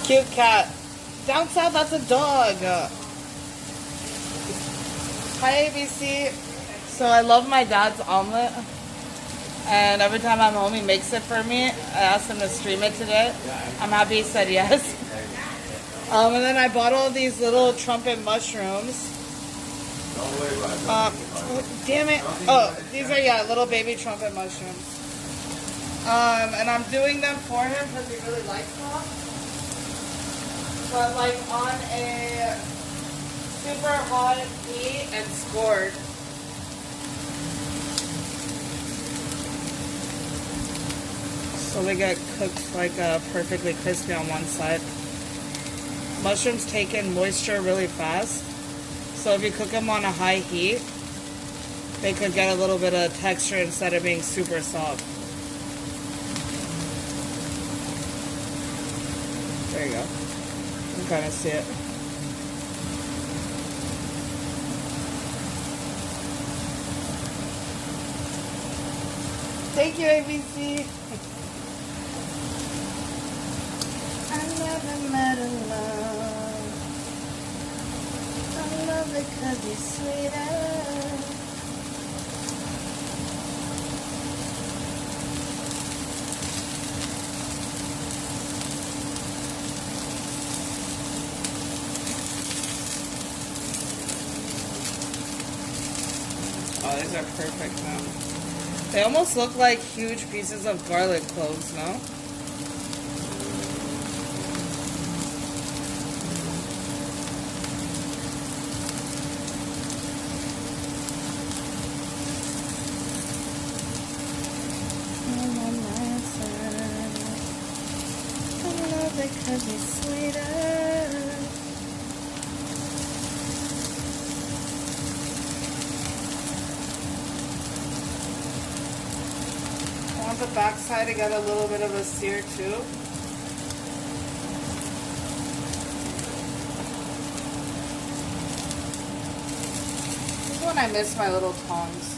Cute cat. Down south, that's a dog. Hi, ABC. So I love my dad's omelet. And every time I'm home, he makes it for me. I asked him to stream it today. I'm happy he said yes. And then I bought all these little trumpet mushrooms. Damn it. Oh, these are, yeah, little baby trumpet mushrooms. And I'm doing them for him because he really likes them. But like on a super hot heat and scored. So they get cooked like perfectly crispy on one side. Mushrooms take in moisture really fast. So if you cook them on a high heat, they could get a little bit of texture instead of being super soft. There you go. You can kind of see it. Thank you, ABC. I love it, matter love. I love it 'cause you're sweeter. Oh, these are perfect now. They almost look like huge pieces of garlic cloves, no? Because you're sweeter. I want the back side to get a little bit of a sear too. This is when I miss my little tongs.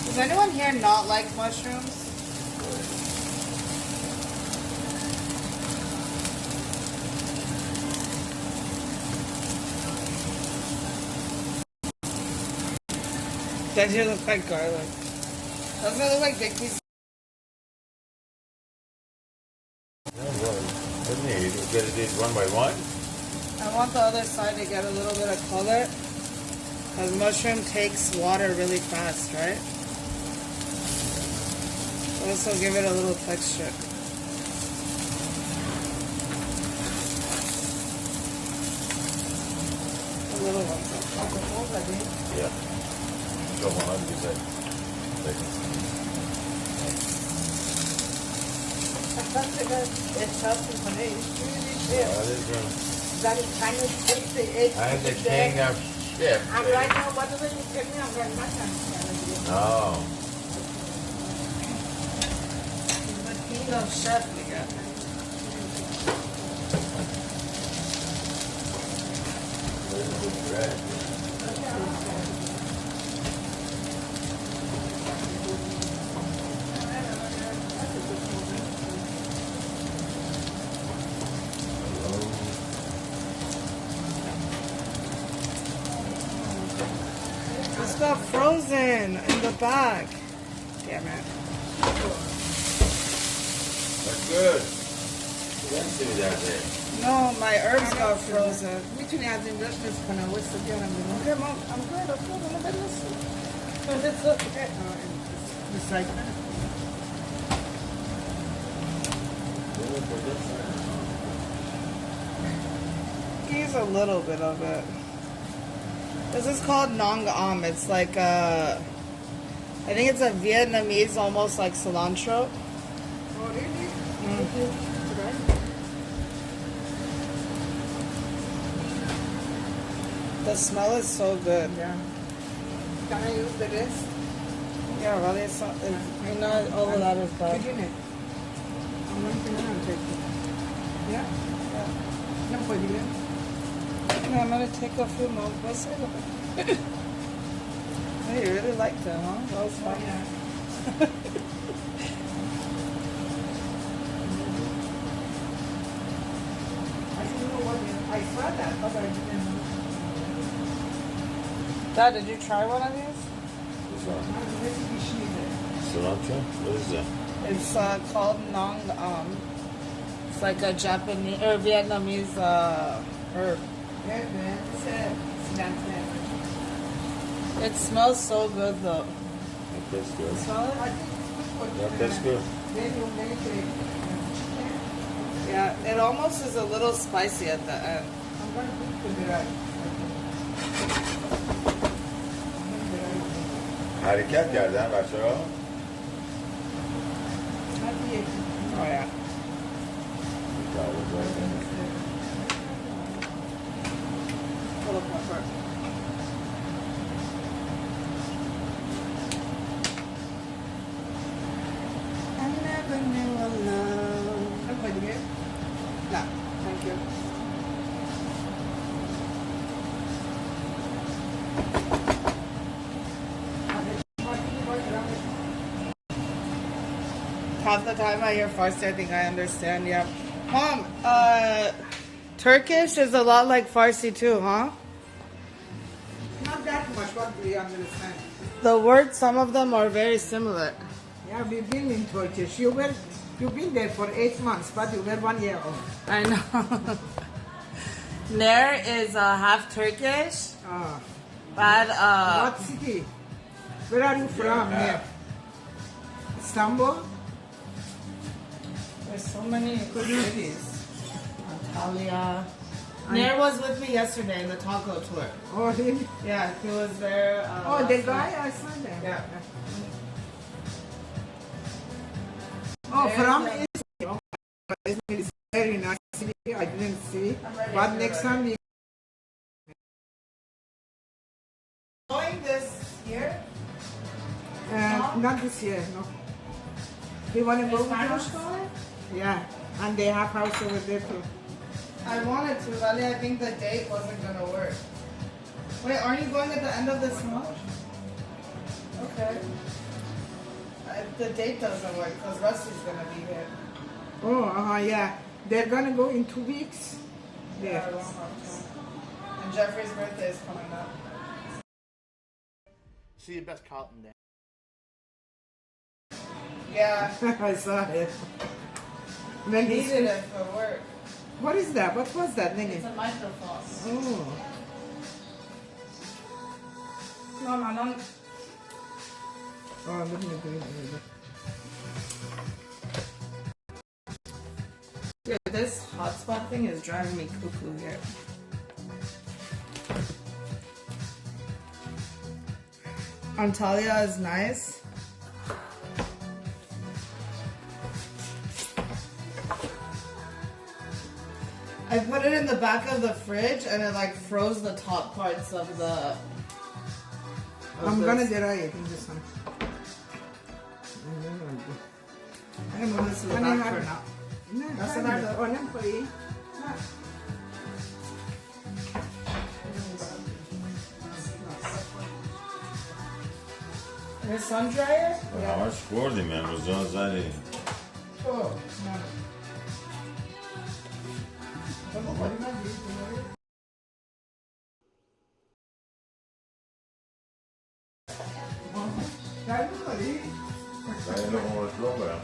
Does anyone here not like mushrooms? Does it look like garlic? Doesn't it look like big pieces? No, well, doesn't it? You get it one by one? I want the other side to get a little bit of color. Because mushroom takes water really fast, right? Also give it a little texture. A little one. Yeah. Go on, you said. I'm the king of shit. I'm right now, what do you take me? I'm going back. Oh. King of chef, we got. This got frozen in the back. Damn it. That's good. Let's do that there. No, my herbs got frozen. I'm good. I'm good. It's okay. It's like that. Use a little bit of it. This is called nong am. It's like I think it's a Vietnamese, almost like cilantro. Oh, really? Mm. The smell is so good. Yeah. Can I use the rest? Yeah, really. It's not, I know all of that is bad. Put in it. I'm going to take it. Yeah? No, put it in. No, I'm gonna take a few more. What's it? Hey, you really liked it, huh? That was fun. Yeah. I didn't know what I saw that, but I didn't know. Dad, did you try one of these? What's that? Recipe sheet. Cilantro? What is that? It's called nong. It's like a Japanese or Vietnamese herb. Yeah, man. Cilantro. It smells so good though. That tastes good. Smell it? I think it's good. That tastes good. Then you make it. Yeah, it almost is a little spicy at the end. I'm going to put the right. Hareket yerden başlıyor. Hadi. Oh yeah. Little pepper. I never knew a love. Hadi gel. No, thank you. Half the time I hear Farsi, I think I understand, yeah. Mom, Turkish is a lot like Farsi too, huh? Not that much, but we understand. The words, some of them are very similar. Yeah, we've been in Turkish. You've been there for 8 months, but you were 1 year old. I know. Nair is half Turkish, Ah. but What city? Where are you from? Yeah. Istanbul? there's so many good cities. Antalya. Nair was with me yesterday in the taco tour. Oh, really? Yeah, he was there. Oh, the last guy night. I saw there. Yeah. Oh, There's from the- Izmir. Oh, Izmir is very nice city. I didn't see. But next time we Going this year? not this year, no. You want to go Is with Manos us? going? Yeah, and they have house over there too. I wanted to, Lali. I think the date wasn't gonna work. Wait, aren't you going at the end of this month? Okay. The date doesn't work because Rusty's gonna be here. Oh, yeah. They're gonna go in 2 weeks. Yeah, I Yeah. won't have time. And Jeffrey's birthday is coming up. See your best Carlton there. Yeah, I saw it. When he he needed it for work. What is that? What was that thing? It's a microphone. Oh. No, no, no. Oh, let me do it. Yeah, this hotspot thing is driving me cuckoo here. Antalya is nice. I put it in the back of the fridge and it like froze the top parts of the. I'm gonna dry it in this one. I'm gonna move this to the Ano back yung for ano? now. No, Nasa fine. na- Oh, yan po eh. Your sun dryer? Hava gördüm yani o zaman zaten. Oh, no. Sabi ko eh. Sayın konuşuyor ya.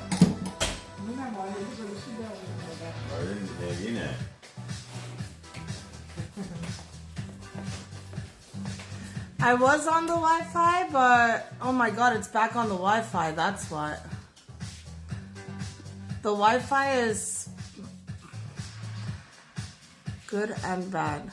Muna mo, hindi ko gusto daw. Öyle yine. I was on the Wi-Fi, but oh my god, it's back on the Wi-Fi. That's what. The Wi-Fi is good and bad.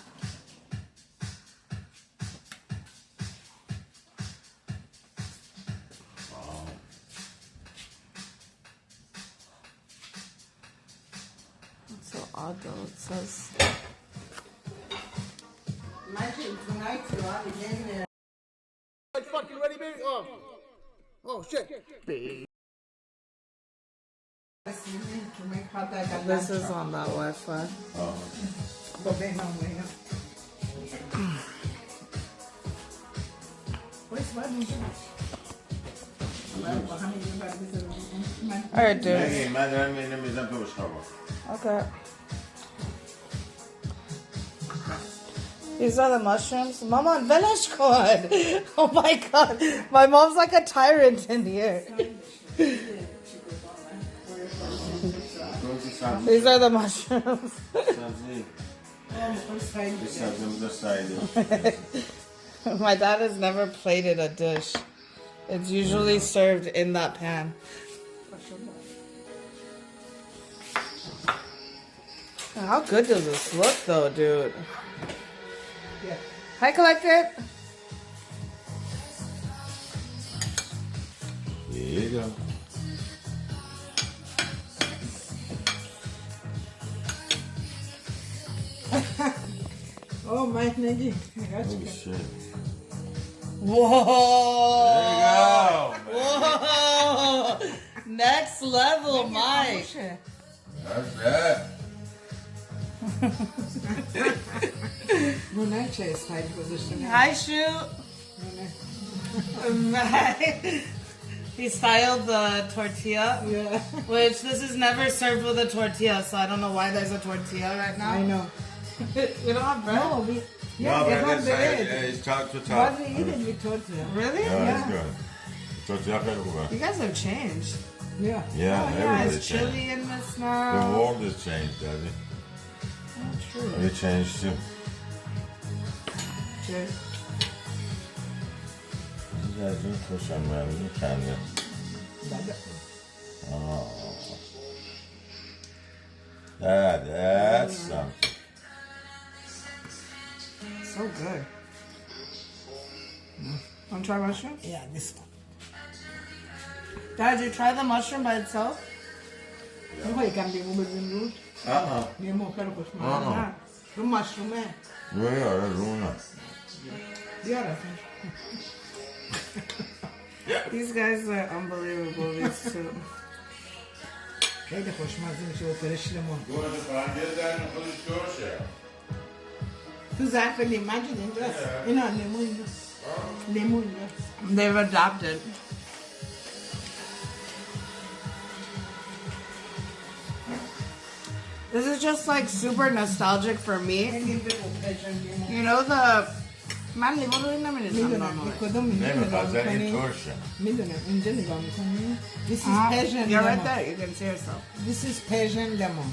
It's so odd though. It says. Imagine tonight you are again. Fucking ready, baby? Oh shit. You need to make hot dog and This lunch. is on that Wi-Fi. Problema amanhã. Pois Alright, dude. نگی من دارم اینو میزنم تو بشقا با. Okay. These are the mushrooms. Mama, velash kod. Oh my god. My mom's like a tyrant in here. These are the mushrooms. My dad has never plated a dish. It's usually served in that pan. How good does this look though, dude? Yeah. Hi, Collector. Here you go. Oh, my Negi. Oh shit. Whoa! There you go. Whoa! Next level, Mike. That's that. No, not chest side position. Hi, Shoot. He styled the tortilla, Yeah. which this is never served with a tortilla, so I don't know why there's a tortilla right now. I know. We don't have bread? No, we. No, Yeah, they but have this side, bread. it's top to But top. we eat it with tortilla. Really? Yeah, it's Yeah. good. Tortilla خیلی خوبه. You guys have changed. Yeah. Yeah, Oh, yeah, everybody's it's changed. chilly in this The now. world has changed, doesn't it? Oh, true. We changed too. Cheers. You guys do push on man, you can do. Oh. That's something. So good. Want to try mushroom? Yeah, this one. Dad, did you try the mushroom by itself? You know, you can be over the root. You know, kind of push my hand. The mushroom, eh? Yeah, that's Luna. Yeah, that's These guys are unbelievable, these two. خیلی خوشمزه میشه با فرش لیمون. تو ظرف لیمون مجید اینجاست. اینا لیمون اینجاست. لیمون اینجاست. They've adapted. This is just like super nostalgic for me. You know the... من لیمون رو نمی‌ریزم میدونم normally. کدوم اینجا نگاه نمیخواد این میکنی؟ ترشه. میدونم اینجا نگاه میکنی؟ This is Persian You're right lemon. there, you can see yourself. This is Persian lemon.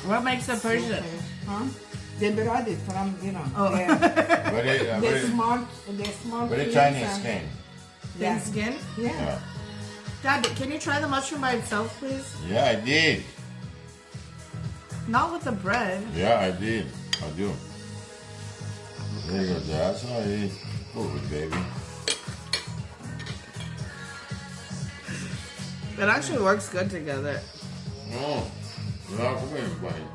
What makes it Persian? Huh? They brought it from, you know, Oh. Very, they're smart, very kids Chinese and- skin. Thin skin? Yeah. Yeah. Dad, can you try the mushroom by itself, please? Yeah, I did. Not with the bread. Yeah, I did. I do. There you go, that's how I eat food, baby. It actually works good together. No, you're not cooking, buddy.